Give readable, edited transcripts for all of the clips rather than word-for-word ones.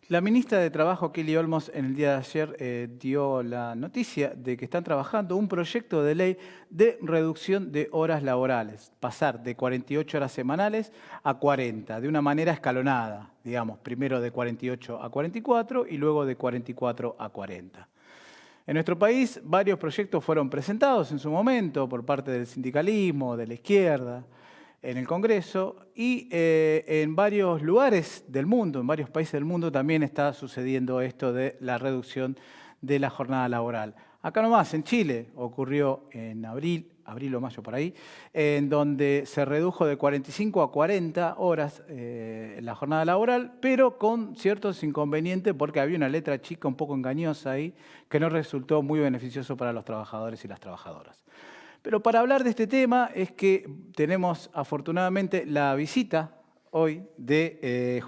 La ministra de Trabajo, Kelly Olmos, en el día de ayer dio la noticia de que están trabajando un proyecto de ley de reducción de horas laborales, pasar de 48 horas semanales a 40, de una manera escalonada, digamos, primero de 48 a 44 y luego de 44 a 40. En nuestro país, varios proyectos fueron presentados en su momento por parte del sindicalismo, de la izquierda, en el Congreso, y en varios lugares del mundo, en varios países del mundo, también está sucediendo esto de la reducción de la jornada laboral. Acá nomás, en Chile, ocurrió en abril o mayo por ahí, en donde se redujo de 45 a 40 horas la jornada laboral, pero con ciertos inconvenientes porque había una letra chica un poco engañosa ahí que no resultó muy beneficioso para los trabajadores y las trabajadoras. Pero para hablar de este tema es que tenemos afortunadamente la visita hoy de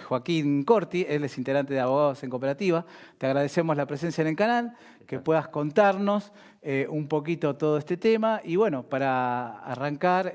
Joaquín Corti, él es integrante de Abogados en Cooperativa. Te agradecemos la presencia en el canal, que puedas contarnos un poquito todo este tema. Y bueno, para arrancar,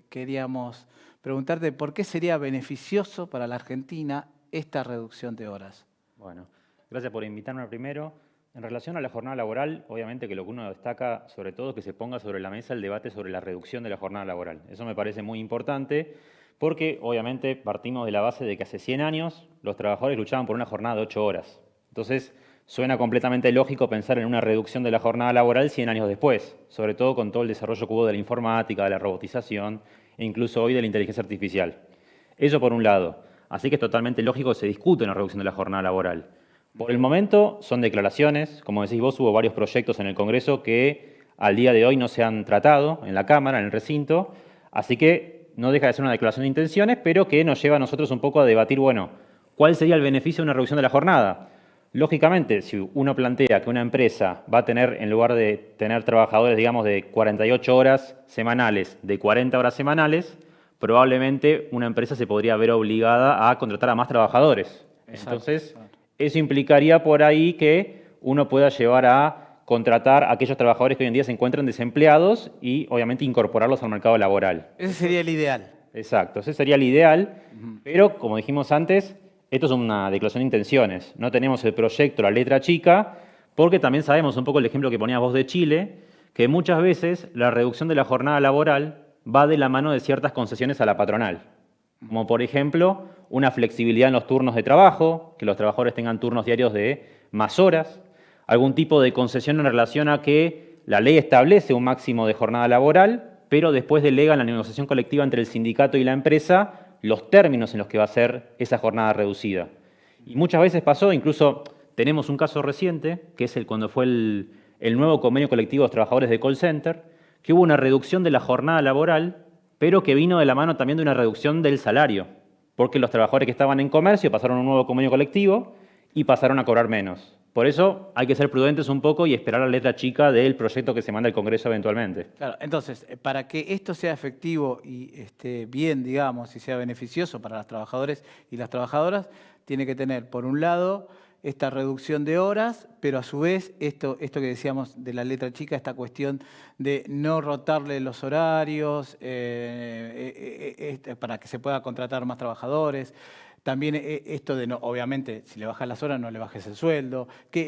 queríamos preguntarte por qué sería beneficioso para la Argentina esta reducción de horas. Bueno, gracias por invitarme primero. En relación a la jornada laboral, obviamente que lo que uno destaca sobre todo es que se ponga sobre la mesa el debate sobre la reducción de la jornada laboral. Eso me parece muy importante porque obviamente partimos de la base de que hace 100 años los trabajadores luchaban por una jornada de 8 horas. Entonces suena completamente lógico pensar en una reducción de la jornada laboral 100 años después, sobre todo con todo el desarrollo que hubo de la informática, de la robotización e incluso hoy de la inteligencia artificial. Eso por un lado. Así que es totalmente lógico que se discute una reducción de la jornada laboral. Por el momento son declaraciones, como decís vos, hubo varios proyectos en el Congreso que al día de hoy no se han tratado en la Cámara, en el recinto, así que no deja de ser una declaración de intenciones, pero que nos lleva a nosotros un poco a debatir, bueno, ¿cuál sería el beneficio de una reducción de la jornada? Lógicamente, si uno plantea que una empresa va a tener, en lugar de tener trabajadores, digamos, de 48 horas semanales, de 40 horas semanales, probablemente una empresa se podría ver obligada a contratar a más trabajadores. Entonces, eso implicaría por ahí que uno pueda llevar a contratar a aquellos trabajadores que hoy en día se encuentran desempleados y obviamente incorporarlos al mercado laboral. Ese sería el ideal. Exacto, ese sería el ideal, pero como dijimos antes, esto es una declaración de intenciones. No tenemos el proyecto, la letra chica, porque también sabemos un poco el ejemplo que ponías vos de Chile, que muchas veces la reducción de la jornada laboral va de la mano de ciertas concesiones a la patronal. Como por ejemplo, una flexibilidad en los turnos de trabajo, que los trabajadores tengan turnos diarios de más horas, algún tipo de concesión en relación a que la ley establece un máximo de jornada laboral, pero después delega en la negociación colectiva entre el sindicato y la empresa los términos en los que va a ser esa jornada reducida. Y muchas veces pasó, incluso tenemos un caso reciente, que es cuando fue el nuevo convenio colectivo de los trabajadores de call center, que hubo una reducción de la jornada laboral, pero que vino de la mano también de una reducción del salario, porque los trabajadores que estaban en comercio pasaron a un nuevo convenio colectivo y pasaron a cobrar menos. Por eso hay que ser prudentes un poco y esperar la letra chica del proyecto que se manda al Congreso eventualmente. Claro, entonces, para que esto sea efectivo y esté bien, digamos, y sea beneficioso para los trabajadores y las trabajadoras, tiene que tener, por un lado, esta reducción de horas, pero a su vez, esto que decíamos de la letra chica, esta cuestión de no rotarle los horarios, para que se pueda contratar más trabajadores. También esto de, no, obviamente, si le bajas las horas, no le bajes el sueldo.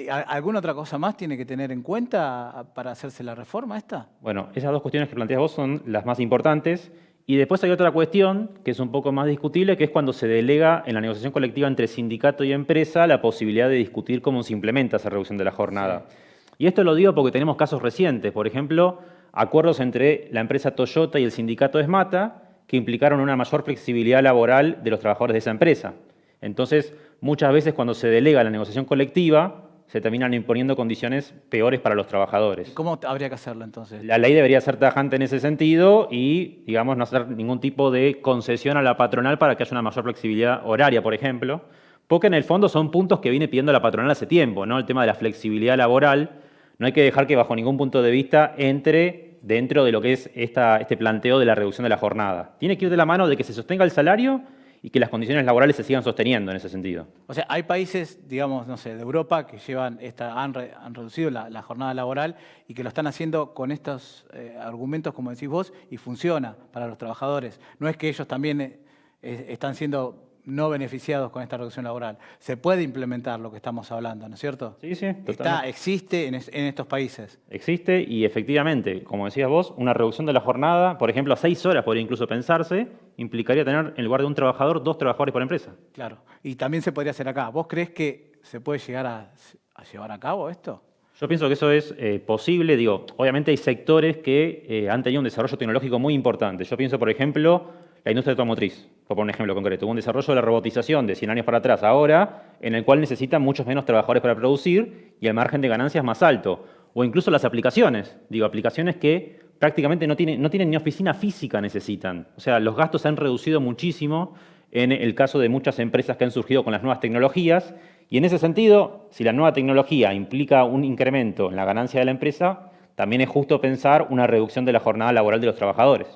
¿Alguna otra cosa más tiene que tener en cuenta para hacerse la reforma esta? Bueno, esas dos cuestiones que planteas vos son las más importantes. Y después hay otra cuestión que es un poco más discutible, que es cuando se delega en la negociación colectiva entre sindicato y empresa la posibilidad de discutir cómo se implementa esa reducción de la jornada. Sí. Y esto lo digo porque tenemos casos recientes. Por ejemplo, acuerdos entre la empresa Toyota y el sindicato ESMATA que implicaron una mayor flexibilidad laboral de los trabajadores de esa empresa. Entonces, muchas veces cuando se delega la negociación colectiva, se terminan imponiendo condiciones peores para los trabajadores. ¿Cómo habría que hacerlo entonces? La ley debería ser tajante en ese sentido y, digamos, no hacer ningún tipo de concesión a la patronal para que haya una mayor flexibilidad horaria, por ejemplo, porque en el fondo son puntos que viene pidiendo la patronal hace tiempo, ¿no? El tema de la flexibilidad laboral, no hay que dejar que bajo ningún punto de vista entre dentro de lo que es este planteo de la reducción de la jornada. Tiene que ir de la mano de que se sostenga el salario y que las condiciones laborales se sigan sosteniendo en ese sentido. O sea, hay países, digamos, no sé, de Europa que llevan han reducido la jornada laboral y que lo están haciendo con estos argumentos, como decís vos, y funciona para los trabajadores. No es que ellos también están siendo no beneficiados con esta reducción laboral. Se puede implementar lo que estamos hablando, ¿no es cierto? Sí, sí, totalmente. Existe en estos países. Existe y efectivamente, como decías vos, una reducción de la jornada, por ejemplo, a 6 horas podría incluso pensarse, implicaría tener en lugar de un trabajador, 2 trabajadores por empresa. Claro, y también se podría hacer acá. ¿Vos crees que se puede llegar a llevar a cabo esto? Yo pienso que eso es posible. Digo, obviamente hay sectores que han tenido un desarrollo tecnológico muy importante. Yo pienso, por ejemplo, la industria automotriz, por poner un ejemplo concreto. Hubo un desarrollo de la robotización de 100 años para atrás ahora, en el cual necesitan muchos menos trabajadores para producir y el margen de ganancias más alto. O incluso las aplicaciones. Digo, aplicaciones que prácticamente no tienen ni oficina física necesitan. O sea, los gastos se han reducido muchísimo en el caso de muchas empresas que han surgido con las nuevas tecnologías. Y en ese sentido, si la nueva tecnología implica un incremento en la ganancia de la empresa, también es justo pensar una reducción de la jornada laboral de los trabajadores.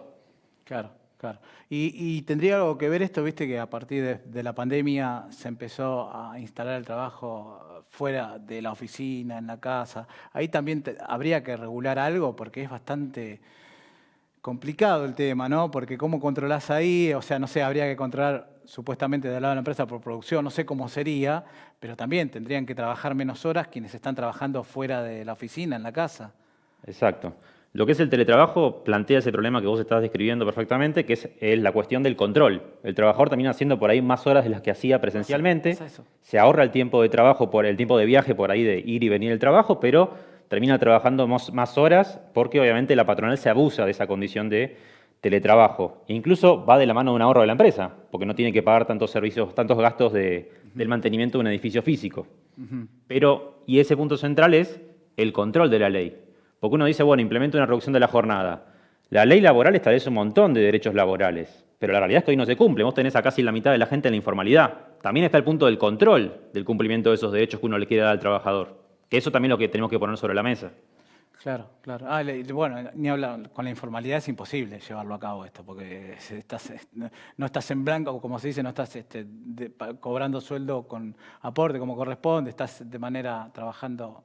Claro, claro. Y tendría algo que ver esto, viste que a partir de la pandemia se empezó a instalar el trabajo fuera de la oficina, en la casa. Ahí también habría que regular algo porque es bastante complicado el tema, ¿no? Porque ¿cómo controlás ahí? O sea, no sé, habría que controlar supuestamente del lado de la empresa por producción, no sé cómo sería, pero también tendrían que trabajar menos horas quienes están trabajando fuera de la oficina, en la casa. Exacto. Lo que es el teletrabajo plantea ese problema que vos estás describiendo perfectamente, que es la cuestión del control. El trabajador termina haciendo por ahí más horas de las que hacía presencialmente. Se ahorra el tiempo de trabajo, por el tiempo de viaje por ahí de ir y venir del trabajo, pero termina trabajando más horas porque obviamente la patronal se abusa de esa condición de teletrabajo. E incluso va de la mano de un ahorro de la empresa, porque no tiene que pagar tantos servicios, tantos gastos del mantenimiento de un edificio físico. Y ese punto central es el control de la ley. Porque uno dice, bueno, implemento una reducción de la jornada. La ley laboral establece un montón de derechos laborales, pero la realidad es que hoy no se cumple. Vos tenés a casi la mitad de la gente en la informalidad. También está el punto del control del cumplimiento de esos derechos que uno le quiere dar al trabajador. Que eso también es lo que tenemos que poner sobre la mesa. Claro, claro. Bueno, ni hablar, con la informalidad es imposible llevarlo a cabo esto, porque no estás en blanco, como se dice, no estás cobrando sueldo con aporte como corresponde, estás de manera trabajando,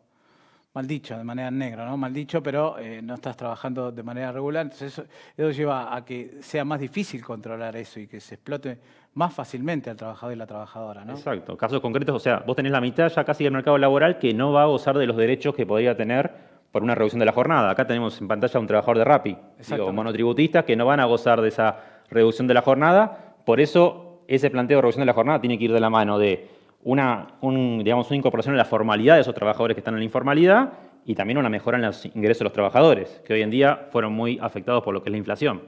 mal dicho, de manera negra, ¿no? Mal dicho, pero no estás trabajando de manera regular. Entonces eso lleva a que sea más difícil controlar eso y que se explote más fácilmente al trabajador y la trabajadora, ¿no? Exacto. Casos concretos, o sea, vos tenés la mitad ya casi del mercado laboral que no va a gozar de los derechos que podría tener por una reducción de la jornada. Acá tenemos en pantalla a un trabajador de Rappi, monotributistas, que no van a gozar de esa reducción de la jornada. Por eso, ese planteo de reducción de la jornada tiene que ir de la mano de una incorporación en la formalidad de esos trabajadores que están en la informalidad y también una mejora en los ingresos de los trabajadores, que hoy en día fueron muy afectados por lo que es la inflación.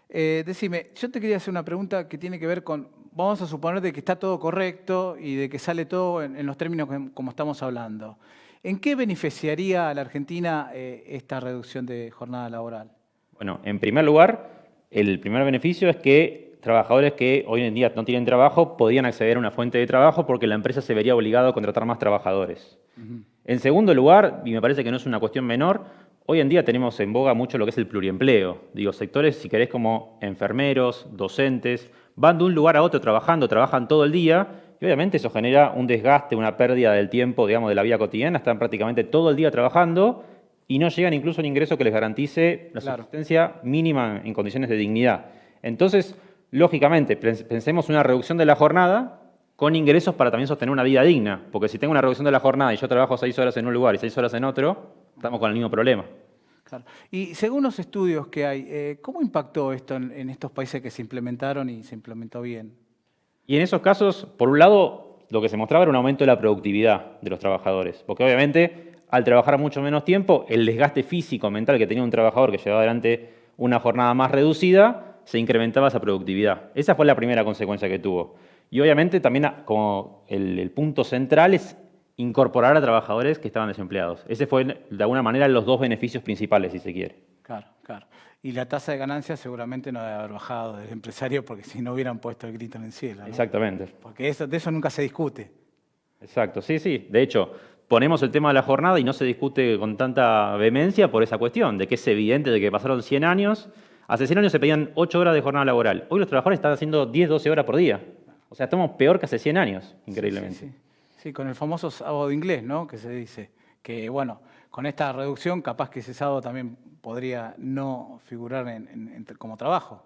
Decime, yo te quería hacer una pregunta que tiene que ver con, vamos a suponer de que está todo correcto y de que sale todo en los términos como estamos hablando. ¿En qué beneficiaría a la Argentina esta reducción de jornada laboral? Bueno, en primer lugar, el primer beneficio es que trabajadores que hoy en día no tienen trabajo podían acceder a una fuente de trabajo porque la empresa se vería obligada a contratar más trabajadores. En segundo lugar, y me parece que no es una cuestión menor, hoy en día tenemos en boga mucho lo que es el pluriempleo. Digo, sectores, si querés, como enfermeros, docentes, van de un lugar a otro trabajando, trabajan todo el día. Y obviamente eso genera un desgaste, una pérdida del tiempo, digamos, de la vida cotidiana. Están prácticamente todo el día trabajando y no llegan incluso a un ingreso que les garantice la subsistencia mínima en condiciones de dignidad. Entonces, lógicamente, pensemos una reducción de la jornada con ingresos para también sostener una vida digna. Porque si tengo una reducción de la jornada y yo trabajo 6 horas en un lugar y 6 horas en otro, estamos con el mismo problema. Claro. Y según los estudios que hay, ¿cómo impactó esto en estos países que se implementaron y se implementó bien? Y en esos casos, por un lado, lo que se mostraba era un aumento de la productividad de los trabajadores, porque obviamente al trabajar mucho menos tiempo, el desgaste físico, mental que tenía un trabajador que llevaba adelante una jornada más reducida, se incrementaba esa productividad. Esa fue la primera consecuencia que tuvo. Y obviamente también como el punto central es incorporar a trabajadores que estaban desempleados. Ese fue, de alguna manera, los dos beneficios principales, si se quiere. Claro, claro. Y la tasa de ganancias seguramente no debe haber bajado del empresario porque si no hubieran puesto el grito en el cielo, ¿no? Exactamente. Porque de eso nunca se discute. Exacto, sí, sí. De hecho, ponemos el tema de la jornada y no se discute con tanta vehemencia por esa cuestión, de que es evidente de que pasaron 100 años. Hace 100 años se pedían 8 horas de jornada laboral. Hoy los trabajadores están haciendo 10, 12 horas por día. O sea, estamos peor que hace 100 años, increíblemente. Sí, sí, sí. Sí, con el famoso sábado inglés, ¿no? Que se dice que, bueno, con esta reducción capaz que ese sábado también podría no figurar como trabajo.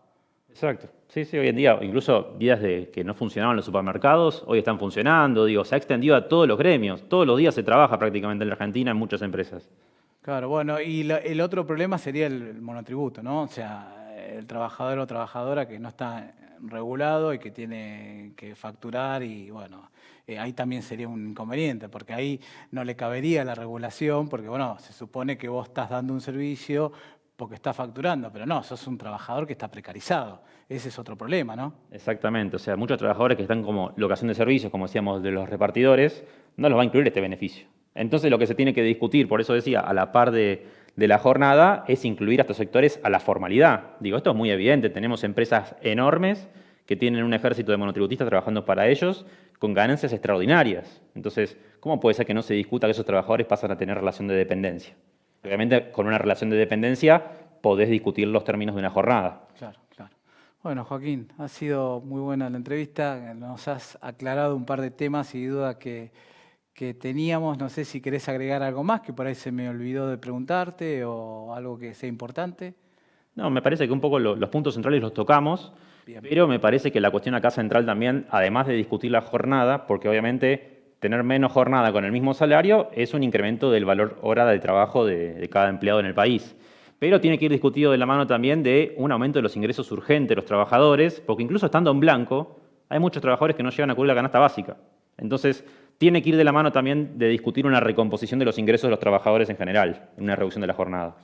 Exacto. Sí, sí, hoy en día, incluso días que no funcionaban los supermercados, hoy están funcionando, digo, se ha extendido a todos los gremios. Todos los días se trabaja prácticamente en la Argentina en muchas empresas. Claro, bueno, y el otro problema sería el monotributo, ¿no? O sea, el trabajador o trabajadora que no está regulado y que tiene que facturar y bueno, ahí también sería un inconveniente, porque ahí no le cabería la regulación, porque bueno, se supone que vos estás dando un servicio porque estás facturando, pero no, sos un trabajador que está precarizado. Ese es otro problema, ¿no? Exactamente. O sea, muchos trabajadores que están como locación de servicios, como decíamos, de los repartidores, no los va a incluir este beneficio. Entonces, lo que se tiene que discutir, por eso decía, a la par de la jornada, es incluir a estos sectores a la formalidad. Digo, esto es muy evidente. Tenemos empresas enormes que tienen un ejército de monotributistas trabajando para ellos con ganancias extraordinarias. Entonces, ¿cómo puede ser que no se discuta que esos trabajadores pasan a tener relación de dependencia? Obviamente, con una relación de dependencia podés discutir los términos de una jornada. Claro, claro. Bueno, Joaquín, ha sido muy buena la entrevista. Nos has aclarado un par de temas y dudas que teníamos. No sé si querés agregar algo más, que por ahí se me olvidó de preguntarte o algo que sea importante. No, me parece que un poco los puntos centrales los tocamos, Bien. pero me parece que la cuestión acá central también, además de discutir la jornada, porque obviamente tener menos jornada con el mismo salario es un incremento del valor hora de trabajo de cada empleado en el país. Pero tiene que ir discutido de la mano también de un aumento de los ingresos urgentes de los trabajadores, porque incluso estando en blanco, hay muchos trabajadores que no llegan a cubrir la canasta básica. Entonces, tiene que ir de la mano también de discutir una recomposición de los ingresos de los trabajadores en general, en una reducción de la jornada.